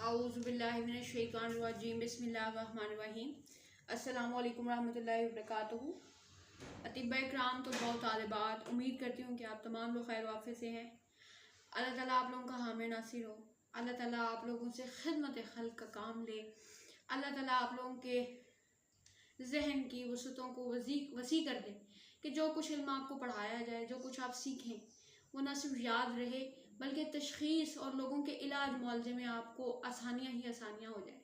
औज़ुबिल्लाहिमिनश्शैतानिर्रजीम बिस्मिल्लाहिर्रहमानिर्रहीम। अस्सलामु अलैकुम रहमतुल्लाहि व बरकातुहू। अतिब्बा इकराम तो बहुत तालिबात, उम्मीद करती हूँ कि आप तमाम लोग खैर वाफ़े से हैं। अल्लाह ताला आप लोगों का हामी नासिर हो। अल्लाह ताला आप लोगों से खिदमत खल्क़ का काम ले। अल्लाह ताला आप लोगों के जहन की वसतों को वसी कर दे कि जो कुछ इल्म आपको पढ़ाया जाए, जो कुछ आप सीखें, वो न सिर्फ याद रहे बल्कि तशख़ीस और लोगों के इलाज मुआलजे में आपको आसानियाँ ही आसानियाँ हो जाए।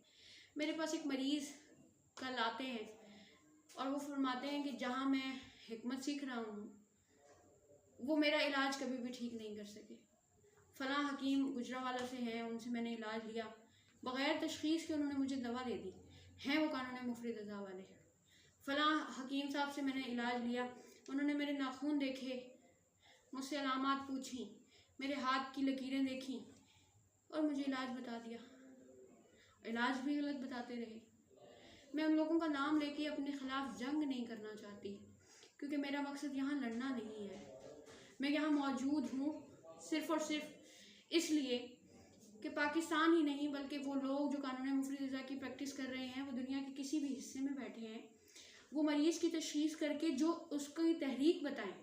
मेरे पास एक मरीज़ कल आते हैं और वो फरमाते हैं कि जहाँ मैं हिकमत सीख रहा हूँ वो मेरा इलाज कभी भी ठीक नहीं कर सके। फ़लाँ हकीम गुजरावाला से हैं, उनसे मैंने इलाज लिया, बग़ैर तशख़ीस के उन्होंने मुझे दवा दे दी, हैं वो कानून मुफरिद अज़ा वाले। फ़लाँ हकीम साहब से मैंने इलाज लिया, उन्होंने मेरे नाखून देखे, मुझसे अलामात पूछी, मेरे हाथ की लकीरें देखी और मुझे इलाज बता दिया। इलाज भी गलत बताते रहे। मैं उन लोगों का नाम लेके अपने ख़िलाफ़ जंग नहीं करना चाहती, क्योंकि मेरा मकसद यहाँ लड़ना नहीं है। मैं यहाँ मौजूद हूँ सिर्फ़ और सिर्फ इसलिए कि पाकिस्तान ही नहीं बल्कि वो लोग जो कानून मुफरिद अज़ा की प्रैक्टिस कर रहे हैं, वो दुनिया के किसी भी हिस्से में बैठे हैं, वो मरीज़ की तशख़ीस करके जो उसकी तहरीक बताएं,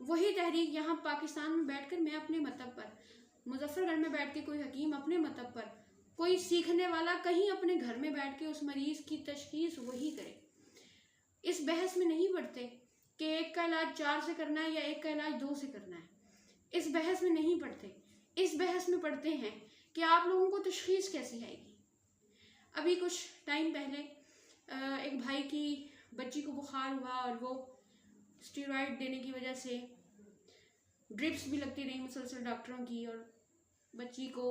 वही तहरीक यहाँ पाकिस्तान में बैठकर मैं अपने मतलब पर, मुजफ्फरगढ़ में बैठ के कोई हकीम अपने मतलब पर, कोई सीखने वाला कहीं अपने घर में बैठ के उस मरीज़ की तशख़ीस वही करे। इस बहस में नहीं पढ़ते कि एक का इलाज 4 से करना है या एक का इलाज 2 से करना है। इस बहस में नहीं पढ़ते। इस बहस में पढ़ते हैं कि आप लोगों को तशख़ीस कैसी आएगी। अभी कुछ टाइम पहले एक भाई की बच्ची को बुखार हुआ और वो स्टेरॉइड देने की वजह से ड्रिप्स भी लगती रही मुसलसल डॉक्टरों की, और बच्ची को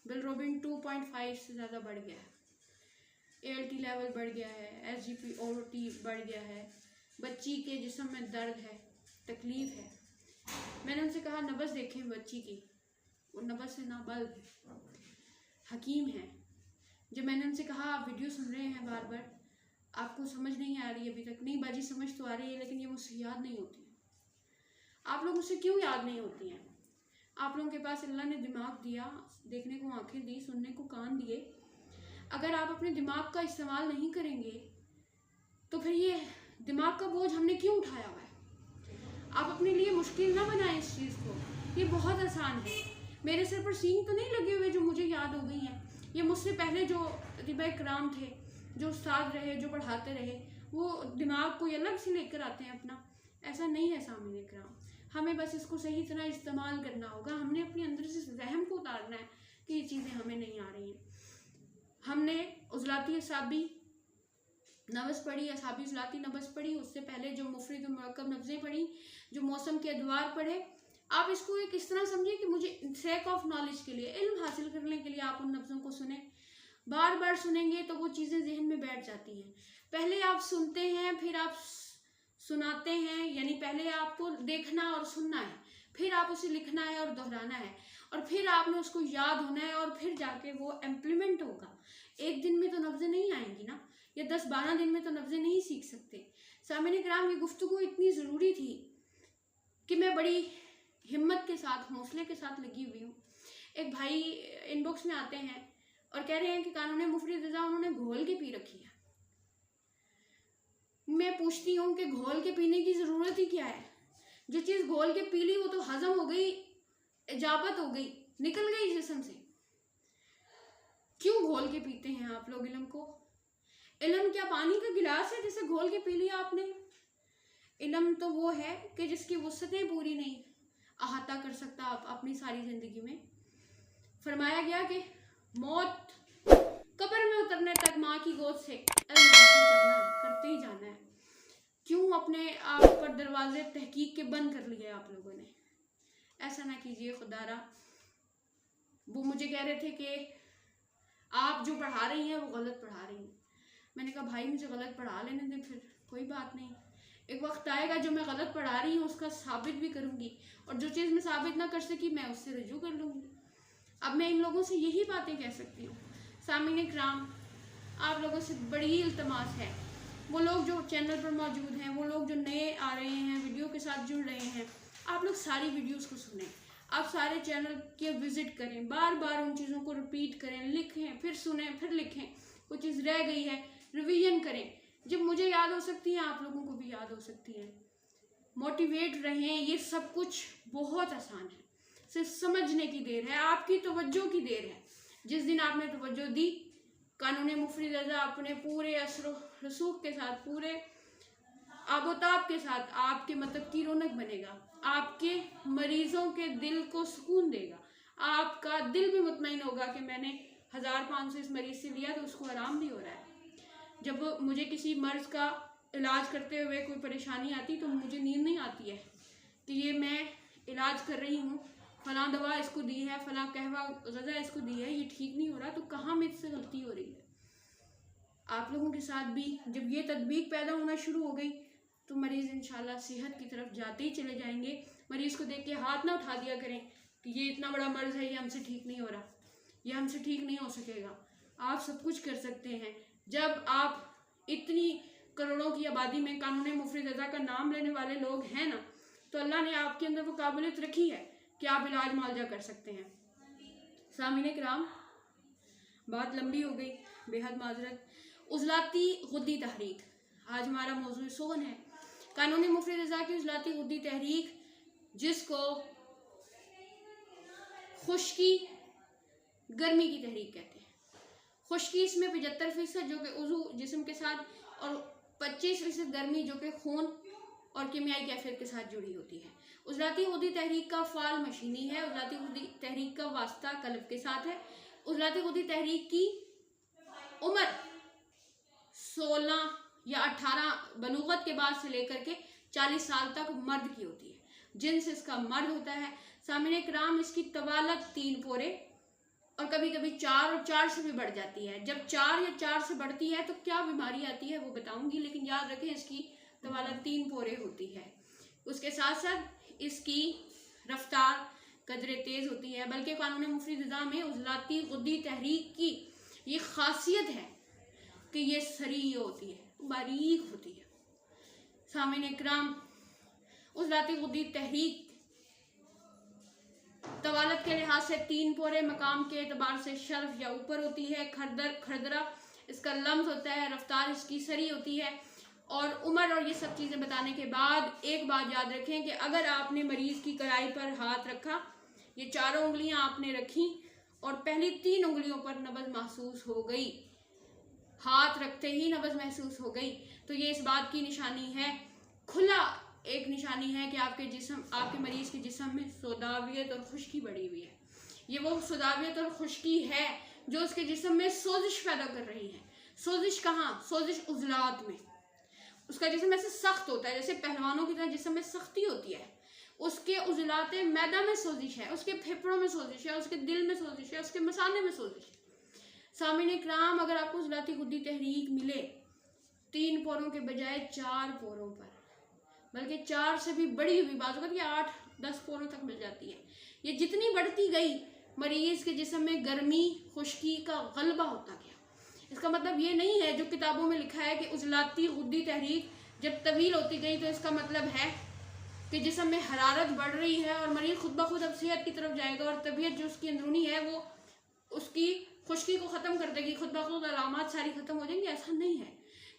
बिलरोबिन 2.5 से ज़्यादा बढ़ गया है, ALT लेवल बढ़ गया है, SGPOT बढ़ गया है, बच्ची के जिस्म में दर्द है, तकलीफ़ है। मैंने उनसे कहा नब्ज़ देखें बच्ची की, वो नब्ज़ से नाबल्द है, हकीम है। जब मैंने उनसे कहा आप वीडियो सुन रहे हैं बार बार, आपको समझ नहीं आ रही अभी तक? नहीं बाजी समझ तो आ रही है, लेकिन ये मुझसे याद नहीं होती। आप लोग मुझसे क्यों याद नहीं होती हैं? आप लोगों के पास अल्लाह ने दिमाग दिया, देखने को आंखें दी, सुनने को कान दिए। अगर आप अपने दिमाग का इस्तेमाल नहीं करेंगे तो फिर ये दिमाग का बोझ हमने क्यों उठाया हुआ है? आप अपने लिए मुश्किल ना बनाएं इस चीज़ को, ये बहुत आसान है। मेरे सिर पर सींग तो नहीं लगे हुए जो मुझे याद हो गई हैं। ये मुझसे पहले जो अतिबा इकराम थे, जो उस्ताद रहे, जो पढ़ाते रहे, वो दिमाग को अलग से लेकर आते हैं अपना। ऐसा नहीं है सामने इकराम। हमें बस इसको सही तरह इस्तेमाल करना होगा। हमने अपने अंदर से वहम को उतारना है कि ये चीज़ें हमें नहीं आ रही हैं। हमने उज़लाती असाबी नब्ज़ पढ़ी, असाबी उज़लाती नब्ज़ पढ़ी, उससे पहले जो मुफरिद मुरक्कब नब्ज़ें पढ़ी, जो मौसम के अदवार पढ़े। आप इसको एक इस तरह समझिए कि मुझे सेक ऑफ नॉलेज के लिए, इल्म हासिल करने के लिए आप उन नब्ज़ों को सुने। बार बार सुनेंगे तो वो चीज़ें जहन में बैठ जाती हैं। पहले आप सुनते हैं, फिर आप सुनाते हैं, यानी पहले आपको देखना और सुनना है, फिर आप उसे लिखना है और दोहराना है, और फिर आपने उसको याद होना है, और फिर जाके वो इम्प्लीमेंट होगा। एक दिन में तो नब्ज़ें नहीं आएंगी ना, या 10-12 दिन में तो नब्ज़ें नहीं सीख सकते। सामने किराम, ये गुफ्तगू इतनी ज़रूरी थी कि मैं बड़ी हिम्मत के साथ, हौसले के साथ लगी हुई हूँ। एक भाई इनबॉक्स में आते हैं और कह रहे हैं कि कानून मुफरिद अज़ा उन्होंने घोल के पी रखी है। मैं पूछती हूँ कि घोल के पीने की ज़रूरत ही क्या है? जो चीज़ घोल के पी ली वो तो हज़म हो गई, इजाबत हो गई, निकल गई जिस्म से। क्यों घोल के पीते हैं आप लोग इल्म को? इल्म क्या पानी का गिलास है जिसे घोल के पी लिया आपने? इल्म तो वो है कि जिसकी वुसअतें पूरी नहीं अहाता कर सकता आप अपनी सारी ज़िंदगी में। फरमाया गया कि मौत कब्र में उतरने तक माँ की गोद से इल्म हासिल करना है, करते ही जाना है। क्यों अपने आप पर दरवाजे तहकीक के बंद कर लिए आप लोगों ने? ऐसा ना कीजिए खुदारा। वो मुझे कह रहे थे कि आप जो पढ़ा रही हैं वो गलत पढ़ा रही हैं। मैंने कहा भाई मुझे गलत पढ़ा लेने दें, फिर कोई बात नहीं। एक वक्त आएगा जो मैं गलत पढ़ा रही हूँ उसका साबित भी करूँगी, और जो चीज़ मैं साबित ना कर सकी मैं उससे रजू कर लूँगी। अब मैं इन लोगों से यही बातें कह सकती हूँ। सामीन किराम, आप लोगों से बड़ी इल्तमास है, वो लोग जो चैनल पर मौजूद हैं, वो लोग जो नए आ रहे हैं, वीडियो के साथ जुड़ रहे हैं, आप लोग सारी वीडियोस को सुनें। आप सारे चैनल के विजिट करें, बार बार उन चीज़ों को रिपीट करें, लिखें, फिर सुने, फिर लिखें। कोई चीज़ रह गई है रिवीजन करें। जब मुझे याद हो सकती है आप लोगों को भी याद हो सकती है। मोटिवेट रहें। ये सब कुछ बहुत आसान है, सिर्फ समझने की देर है, आपकी तवज्जो की देर है। जिस दिन आपने तवज्जो दी, कानून मुफरिद रज़ा अपने पूरे असर रसूख के साथ, पूरे आबोताब के साथ आपके मतलब की रौनक बनेगा, आपके मरीजों के दिल को सुकून देगा, आपका दिल भी मुतमईन होगा कि मैंने 1500 इस मरीज से लिया तो उसको आराम भी हो रहा है। जब मुझे किसी मर्ज का इलाज करते हुए कोई परेशानी आती तो मुझे नींद नहीं आती है कि ये मैं इलाज कर रही हूँ, फलां दवा इसको दी है, फलां कहवा गज़ा इसको दी है, ये ठीक नहीं हो रहा, तो कहाँ मुझसे गलती हो रही है। आप लोगों के साथ भी जब ये तदबीक पैदा होना शुरू हो गई तो मरीज़ इंशाल्लाह सेहत की तरफ जाते ही चले जाएंगे। मरीज़ को देख के हाथ ना उठा दिया करें कि ये इतना बड़ा मर्ज़ है, ये हमसे ठीक नहीं हो रहा, ये हमसे ठीक नहीं हो सकेगा। आप सब कुछ कर सकते हैं। जब आप इतनी करोड़ों की आबादी में कानून मुफरिद रज़ा का नाम लेने वाले लोग हैं ना, तो अल्लाह ने आपके अंदर वो काबिलियत रखी है कि आप इलाज मुआवजा कर सकते हैं। सामीन किराम, बात लंबी हो गई, बेहद माजरत। उज़लाती गुद्दी तहरीक आज हमारा मौजूद सोहन है। कानून मुफरिद रज़ा की उज़लाती गुद्दी तहरीक, जिसको खुश्की गर्मी की तहरीक कहते हैं। खुश्की इसमें 75% जो कि उज़ू जिस्म के साथ, और 25% गर्मी जो कि खून और कीमियाई कैफियत के साथ जुड़ी होती है। उज़लाती गुद्दी तहरीक का फ़ाल मशीनी है। उज़लाती गुद्दी तहरीक का वास्ता कल्ब के साथ है। उज़लाती गुद्दी तहरीक की उम्र 16 या 18 बलूगत के बाद से लेकर के 40 साल तक मर्द की होती है। जिन्स इसका मर्द होता है। सामिने किराम, इसकी तवालत 3 पोरे और कभी कभी 4 और 4 से भी बढ़ जाती है। जब 4 या 4 से बढ़ती है तो क्या बीमारी आती है वो बताऊंगी, लेकिन याद रखें इसकी तवालत 3 पोरे होती है। उसके साथ साथ इसकी रफ्तार कदरे तेज़ होती है। बल्कि कानून मुफरिद रज़ा में उज़लाती गुद्दी तहरीक की ये खासियत है कि ये सरी होती है, बारीक होती है। सामीन इकराम, उज़लाती गुद्दी तहरीक तवालत के लिहाज से 3 पोरे, मकाम के एतबार से शर्फ या ऊपर होती है। खरदरा इसका लम्स होता है। रफ्तार इसकी सरी होती है। और उम्र और ये सब चीज़ें बताने के बाद एक बात याद रखें कि अगर आपने मरीज़ की कलाई पर हाथ रखा, ये 4 उंगलियां आपने रखी और पहली 3 उंगलियों पर नब्ज़ महसूस हो गई, हाथ रखते ही नब्ज़ महसूस हो गई, तो ये इस बात की निशानी है, खुला एक निशानी है कि आपके मरीज़ के जिस्म में सोदावियत और खुश्की बढ़ी हुई है। ये वो सोदावियत और खुश्की है जो उसके जिस्म में सोजिश पैदा कर रही है। सोजिश कहाँ? सोजिश उज़लात में। उसका जिस्म ऐसे सख्त होता है जैसे पहलवानों की तरह जिस्म में सख्ती होती है। उसके उज़लात मैदा में सोजिश है, उसके फेफड़ों में सोजिश है, उसके दिल में सोजिश है, उसके मसाने में सोजिश है। सामीन इकराम, अगर आपको उज़लाती गुद्दी तहरीक मिले 3 पोरों के बजाय 4 पोरों पर, बल्कि 4 से भी बड़ी हुई बात होगी, 8-10 पोरों तक मिल जाती है। ये जितनी बढ़ती गई, मरीज़ के जिस्म में गर्मी खुश्की का गलबा होता गया। इसका मतलब ये नहीं है जो किताबों में लिखा है कि उज़लाती गुद्दी तहरीक जब तवील होती गई तो इसका मतलब है कि जिस्म में हरारत बढ़ रही है और मरीज़ खुद ब खुद अब सेहत की तरफ जाएगा और तबीयत जो उसकी अंदरूनी है वो उसकी खुश्की को ख़त्म कर देगी, खुद ब खुद अलामात सारी ख़त्म हो जाएंगी। ऐसा नहीं है।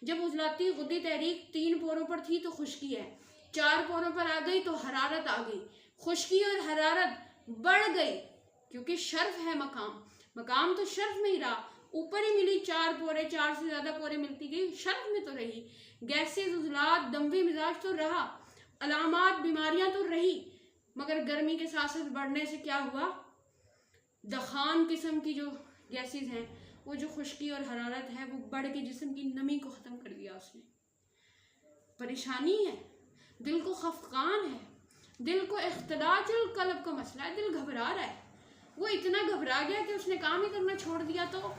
जब उज़लाती गुद्दी तहरीक 3 पोरों पर थी तो खुश्की है, 4 पोरों पर आ गई तो हरारत आ गई, खुश्की और हरारत बढ़ गई, क्योंकि शर्फ है मकाम तो शर्फ में ही रहा, ऊपर ही मिली 4 पोरे, 4 से ज़्यादा पोरे मिलती गई, शर्फ में तो रही। गैसेज, उज़लात, दमवी मिजाज तो रहा, अलामात बीमारियां तो रही, मगर गर्मी के साथ साथ बढ़ने से क्या हुआ, दखान किस्म की जो गैसेज हैं, वो जो खुश्की और हरारत है वो बढ़ के जिस्म की नमी को ख़त्म कर दिया। उसने परेशानी है, दिल को खफकान है, दिल को इख्तिलाजुल कल्ब का मसला है, दिल घबरा रहा है। वो इतना घबरा गया कि उसने काम ही करना छोड़ दिया। तो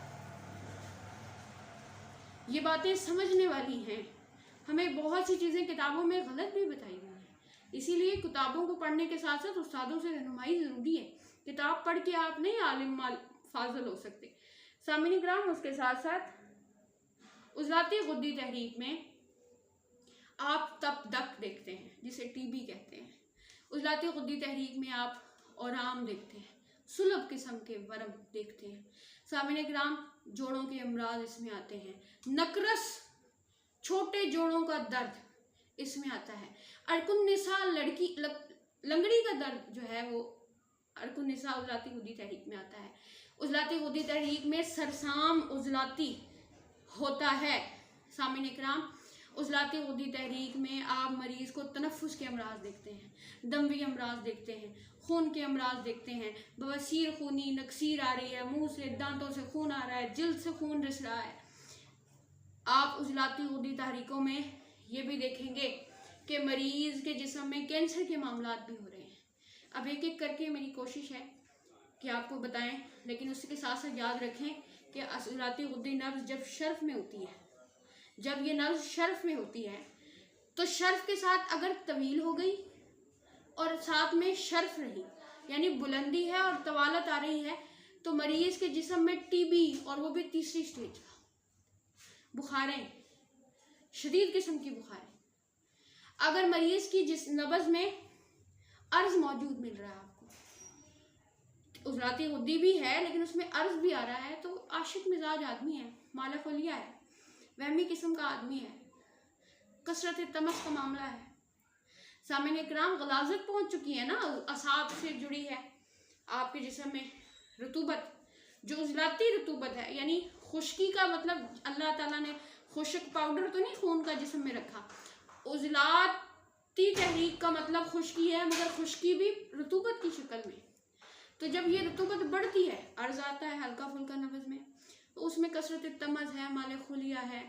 ये बातें समझने वाली हैं। हमें बहुत सी चीज़ें किताबों में गलत भी बताई गई हैं, इसीलिए किताबों को पढ़ने के साथ साथ उस्तादों से रहनुमाई ज़रूरी है। किताब पढ़ के आप नहीं आलिम फाजिल हो सकते। सामीन ग्राम, उसके साथ साथ उज़लाती गुद्दी तहरीक में आप तप दक देखते हैं जिसे टीबी कहते हैं। उज़लाती गुद्दी तहरीक में आप और आम देखते हैं, सुलभ किस्म के वर्म देखते हैं। सामने ग्राम जोड़ों के अमराज इसमें आते हैं, नकरस छोटे जोड़ों का दर्द इसमें आता है, अरकुन्निसा लंगड़ी का दर्द जो है वो अरकुन्निसा उजलाती खुदी तहरीक में आता है। उजलाती खुदी तहरीक में सरसाम उजलाती होता है। सामने इकराम उजलाती खुदी तहरीक में आप मरीज को तनफ्फुस के अमराज देखते हैं, दमवी अमराज देखते हैं, खून के अमराज देखते हैं, बवासीर खूनी नक्सीर आ रही है, मुंह से दांतों से खून आ रहा है, जिल्द से खून रिस रहा है। आप उजलाती खुदी तहरीकों में ये भी देखेंगे कि मरीज के जिस्म में कैंसर के मामला भी हो रहे हैं। अब एक एक करके मेरी कोशिश है कि आपको बताएं, लेकिन उसके साथ साथ याद रखें कि उजलाती खुदी नब्ज जब शर्फ में होती है, जब ये नब्ज शर्फ में होती है तो शर्फ के साथ अगर तवील हो गई और साथ में शर्फ रही यानी बुलंदी है और तवालत आ रही है तो मरीज के जिस्म में टीबी और वो भी तीसरी स्टेज का, बुखारें, शदीद किस्म की बुखारें, अगर मरीज की जिस नब्ज में अर्ज मौजूद मिल रहा है, आपको उजलाती खुदी भी है लेकिन उसमें अर्ज भी आ रहा है, तो आशिक मिजाज आदमी है, माला फलिया है, वहमी किस्म का आदमी है, कसरत तमस का मामला है। सामने इकराम गलाजत पहुंच चुकी है ना, असाब से जुड़ी है आपके जिस्म में, रतूबत जो उजलाती रतूबत है यानी खुश्की का मतलब अल्लाह ताला ने खुश्क पाउडर तो नहीं खून का जिस्म में रखा, उजलाती तहरीक का मतलब खुश्की है मगर खुश्की भी रतूबत की शक्ल में। तो जब ये रतूबत बढ़ती है, अर्ज आता है हल्का फुल्का नब्ज में, तो उसमें कसरत तमज़ है, माले खुलिया है,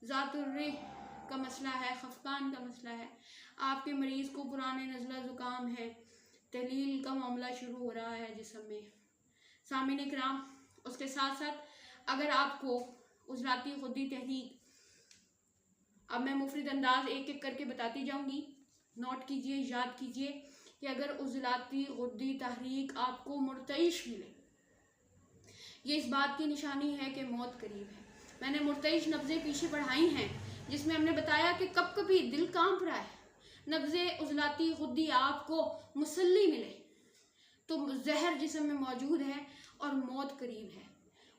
ज़ातुर्रिह का मसला है, खफकान का मसला है, आपके मरीज को पुराने नज़ला ज़ुकाम है, तहलील का मामला शुरू हो रहा है जिस्म में। सामिन इकराम उसके साथ साथ अगर आपको उजलाती खुदी तहरीक, अब मैं मुफरिद अंदाज एक एक करके बताती जाऊंगी, नोट कीजिए, याद कीजिए कि अगर उजलाती खुदी तहरीक आपको मुर्तइश मिले, ये इस बात की निशानी है कि मौत करीब है। मैंने मुर्तइश नब्ज़ें पीछे पढ़ाई हैं जिसमें हमने बताया कि कब कभी दिल कांप रहा है, नब्ज़े उजलाती खुदी आपको मुसल्ली मिले तो जहर जिस्म में मौजूद है और मौत करीब है,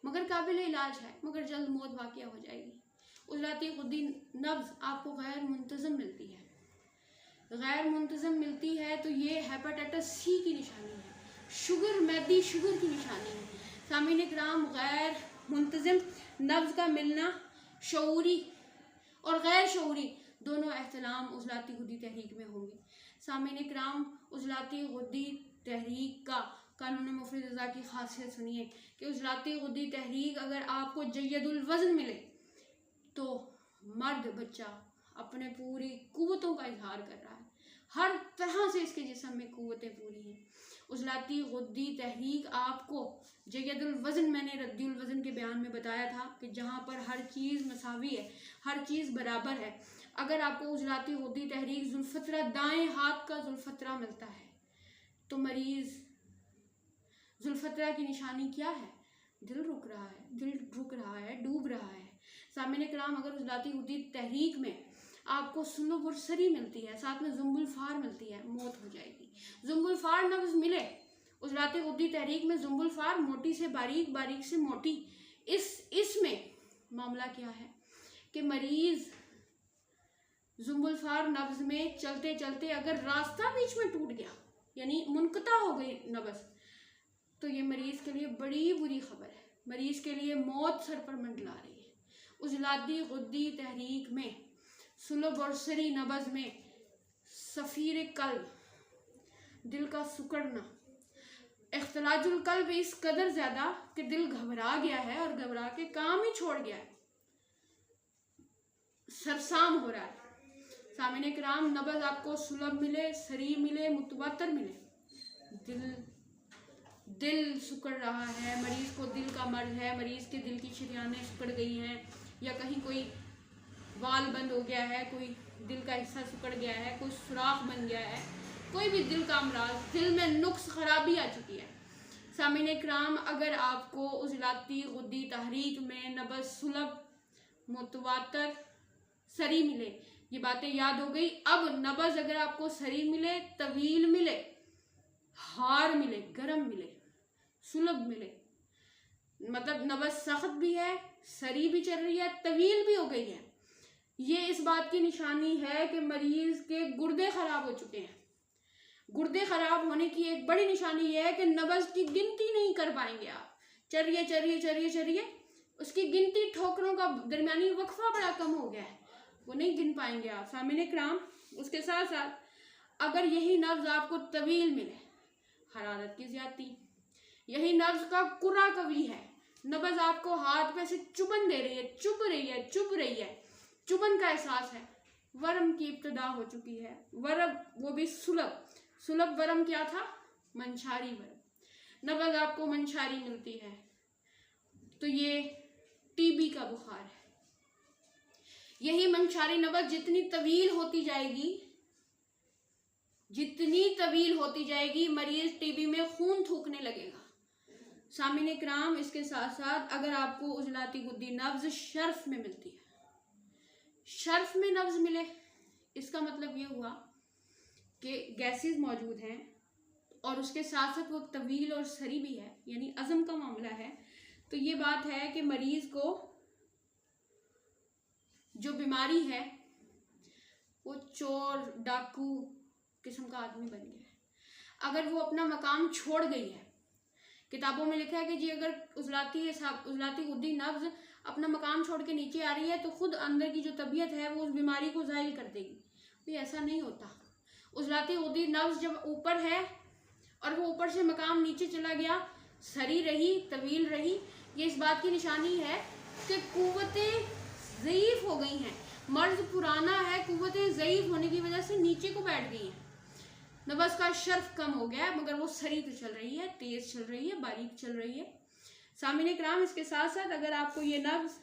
मगर काबिल इलाज है, मगर जल्द मौत वाक़या हो जाएगी। उजलाती खुदी नब्ज़ आपको गैर मुंतज़म मिलती है, गैर मुंतज़म मिलती है तो ये हेपेटाइटिस सी की निशानी है, शुगर, मैदी शुगर की निशानी है। सामीन इकराम गैर मुंतज़म नब्ज़ का मिलना शऊरी और गैर शऊरी दोनों एहतलाम उजलाती खुदी तहरीक में होंगे। सामीन इकराम उजलाती खुदी तहरीक का कानून मुफरिद रज़ा की खासियत सुनिए कि उजलाती खुदी तहरीक अगर आपको जय्यदुल वज़न मिले तो मर्द बच्चा अपने पूरी कुव्वतों का इजहार कर रहा है, हर तरह से इसके जिस्म में कुव्वतें पूरी हैं। उजलाती खुदी तहरीक आपको जय्यदुल वज़न, मैंने रद्दुल वज़न के बयान में बताया था कि जहाँ पर हर चीज़ मसावी है, हर चीज़ बराबर है, अगर आपको उजलाती खुदी तहरीक जुल्फतरा, दाएं हाथ का जुल्फतरा मिलता है तो मरीज़ जुल्फतरा की निशानी क्या है, दिल रुक रहा है, दिल रुक रहा है, डूब रहा है। सामने कराम अगर उजलाती खुदी तहरीक में आपको सुलब और सरी मिलती है, साथ में जुम्बुल फार मिलती है, मौत हो जाएगी। जुम्बुल फार नब्ज़ मिले उजलाती खुदी तहरीक में, जुम्बुल फार मोटी से बारीक, बारीक से मोटी, इसमें मामला क्या है कि मरीज़ जुम्बुल फार नब्ज़ में चलते चलते अगर रास्ता बीच में टूट गया यानी मुनक़ता हो गई नब्ज़, तो ये मरीज़ के लिए बड़ी बुरी खबर है, मरीज़ के लिए मौत सर पर मंडला रही है। उजलाती खुदी तहरीक में सुलब और सरी नब्ज़ में सफ़ीर कल्ब, दिल का सुकड़ना, इख्तिलाजुल कल्ब इस कदर ज़्यादा कि दिल घबरा गया है और घबरा के काम ही छोड़ गया है, सरसाम हो रहा है। सामिने किराम नब्ज़ आपको सुलब मिले, सरी मिले, मुतवातर मिले, दिल सुकड़ रहा है, मरीज़ को दिल का मर्ज है, मरीज़ के दिल की शरियानें सुकड़ गई हैं या कहीं कोई वाल बंद हो गया है, कोई दिल का हिस्सा सुकड़ गया है, कोई सुराख बन गया है, कोई भी दिल का अमराज, दिल में नुक्स खराबी आ चुकी है। सामिने किराम अगर आपको उजलाती खुदी तहरीक में नब्ज़ सुलब, मुतवातर, सरी मिले, ये बातें याद हो गई। अब नब्ज़ अगर आपको सरी मिले, तवील मिले हार मिले, गर्म मिले, सुलभ मिले, मतलब नब्ज सख्त भी है, सरी भी चल रही है, तवील भी हो गई है। ये इस बात की निशानी है कि मरीज के गुर्दे खराब हो चुके हैं। गुर्दे खराब होने की एक बड़ी निशानी यह है कि नब्ज की गिनती नहीं कर पाएंगे आप। चरिए चरिए चरिए चरिए, उसकी गिनती, ठोकरों का दरमियानी वक्फा बड़ा कम हो गया है, वो नहीं गिन पाएंगे आप सामने कराम। उसके साथ साथ अगर यही नब्ज आपको तवील मिले, हरारत की ज्यादती, यही नब्ज का कुरा कवी है, नब्ज आपको हाथ पे से चुभन दे रही है, चुभ रही है, चुभ रही है, चुभन का एहसास है, वरम की इब्तदा हो चुकी है। वरम, वो भी सुलभ। सुलभ वरम क्या था? मंशारी वरम। नब्ज आपको मंशारी मिलती है तो ये टीबी का बुखार है। यही मंशारी नब्ज जितनी तवील होती जाएगी, जितनी तवील होती जाएगी, मरीज टीबी में खून थूकने लगेगा। सामिने कराम, इसके साथ साथ अगर आपको उजलाती गुद्दी नब्ज शर्फ में मिलती है, शर्फ में नब्ज मिले, इसका मतलब ये हुआ कि गैसेस मौजूद हैं और उसके साथ साथ वो तवील और सरी भी है, यानी अज़म का मामला है। तो ये बात है कि मरीज को जो बीमारी है वो चोर डाकू किस्म का आदमी बन गया है। अगर वो अपना मकाम छोड़ गई है, किताबों में लिखा है कि जी अगर उजलाती गुद्दी नब्ज अपना मकाम छोड़ के नीचे आ रही है तो खुद अंदर की जो तबीयत है वो उस बीमारी को ज़ाहिल कर देगी। तो ऐसा नहीं होता। उजलाती गुद्दी नब्ज जब ऊपर है और वो ऊपर से मकाम नीचे चला गया, सरी रही, तवील रही, ये इस बात की निशानी है कि कुव्वतें ज़ईफ़ हो गई हैं। मर्ज पुराना है, कुव्वतें ज़ईफ़ होने की वजह से नीचे को बैठ गई हैं, नब्ज का शर्फ कम हो गया है, मगर वो सरी तो चल रही है, तेज चल रही है, बारीक चल रही है। सामिने कराम, इसके साथ साथ अगर आपको ये नब्ज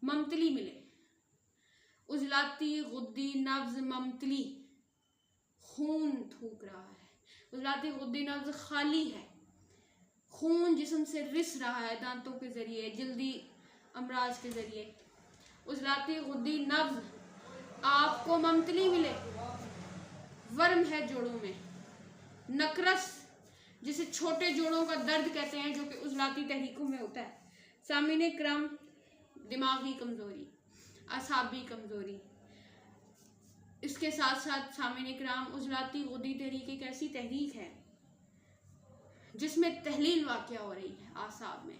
ममतली मिले, उजलाती गुद्दी नब्ज ममतली, खून थूक रहा है, उजलाती गुद्दी नब्ज खाली है, खून जिस्म से रिस रहा है दांतों के जरिए, जल्दी अमराज के जरिए, उजलाती गुद्दी नब्ज आपको ममतली मिले, वर्म है जोड़ों में, नकरस जिसे छोटे जोड़ों का दर्द कहते हैं, जो कि उजलाती तहरीकों में होता है। सामिने क्रम, दिमागी कमजोरी, असाबी कमजोरी, इसके साथ साथ सामिने कराम, उजलाती गुद्दी तहरीक एक ऐसी तहरीक है जिसमें तहलील वाक़या हो रही है आसाब में।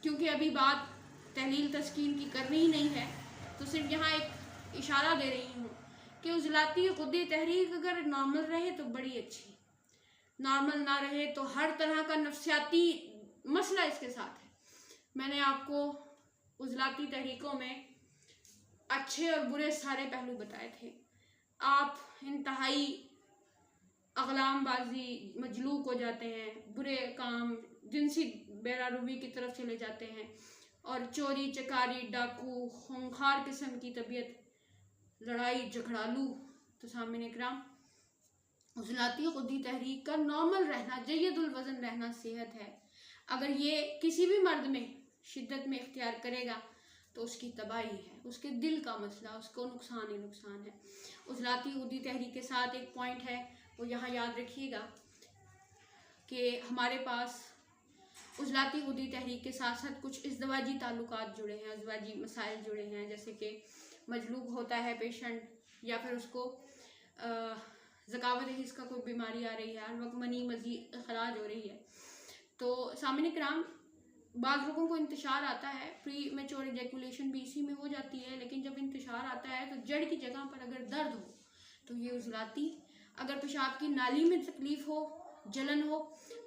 क्योंकि अभी बात तहलील तस्कीन की करनी ही नहीं है, तो सिर्फ यहाँ एक इशारा दे रही हूँ कि उजलाती गुद्दी तहरीक अगर नॉर्मल रहे तो बड़ी अच्छी, नॉर्मल ना रहे तो हर तरह का नफ्सियाती मसला इसके साथ है। मैंने आपको उजलाती तहरीकों में अच्छे और बुरे सारे पहलू बताए थे। आप इंतहाई अगलामबाजी, मजलूक हो जाते हैं, बुरे काम, जिनसी बेरारूबी की तरफ चले जाते हैं, और चोरी चकारी, डाकू, खूंखार किस्म की तबीयत, लड़ाई झगड़ालू। तो सामने कराम, उजलाती गुद्दी तहरीक का नॉर्मल रहना, जय्यदुल वज़न रहना सेहत है। अगर ये किसी भी मर्द में शिद्दत में इख्तियार करेगा तो उसकी तबाही है, उसके दिल का मसला, उसको नुकसान ही नुकसान है। उजलाती गुद्दी तहरीक के साथ एक पॉइंट है, वो यहाँ याद रखिएगा कि हमारे पास उजलाती गुद्दी तहरीक के साथ साथ कुछ इज़्दिवाजी ताल्लुकात जुड़े हैं, इज़्दिवाजी मसाइल जुड़े हैं, जैसे कि मजलूब होता है पेशेंट, या फिर उसको ज़कावत हिस्स का कोई बीमारी आ रही है, हर वक्त मनी मजी खराज हो रही है। तो सामने कराम, बाज़ लोगों को इंतशार आता है, प्री मैच्योर एजैकुलेशन भी इसी में हो जाती है, लेकिन जब इंतशार आता है तो जड़ की जगह पर अगर दर्द हो तो ये उजलाती, अगर पेशाब की नाली में तकलीफ़ हो, जलन हो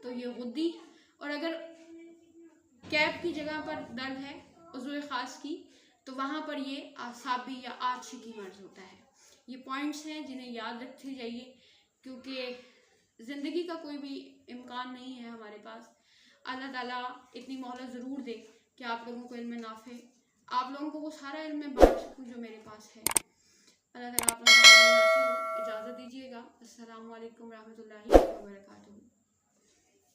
तो ये गुद्दी, और अगर कैप की जगह पर दर्द है उज़्व ख़ास की तो वहाँ पर ये आसाबी या आछी की मर्ज होता है। ये पॉइंट्स हैं जिन्हें याद रखते जाइए, क्योंकि ज़िंदगी का कोई भी इम्कान नहीं है हमारे पास। अल्लाह ताला इतनी मोहलत ज़रूर दे कि आप लोगों को इल्म नाफ़े, आप लोगों को वो सारा इल्म मैं बांट सकूँ जो मेरे पास है। अल्लाह ताला आप लोगों को इजाज़त दीजिएगा। अस्सलामु अलैकुम रहमतुल्लाहि व बरकातुहू।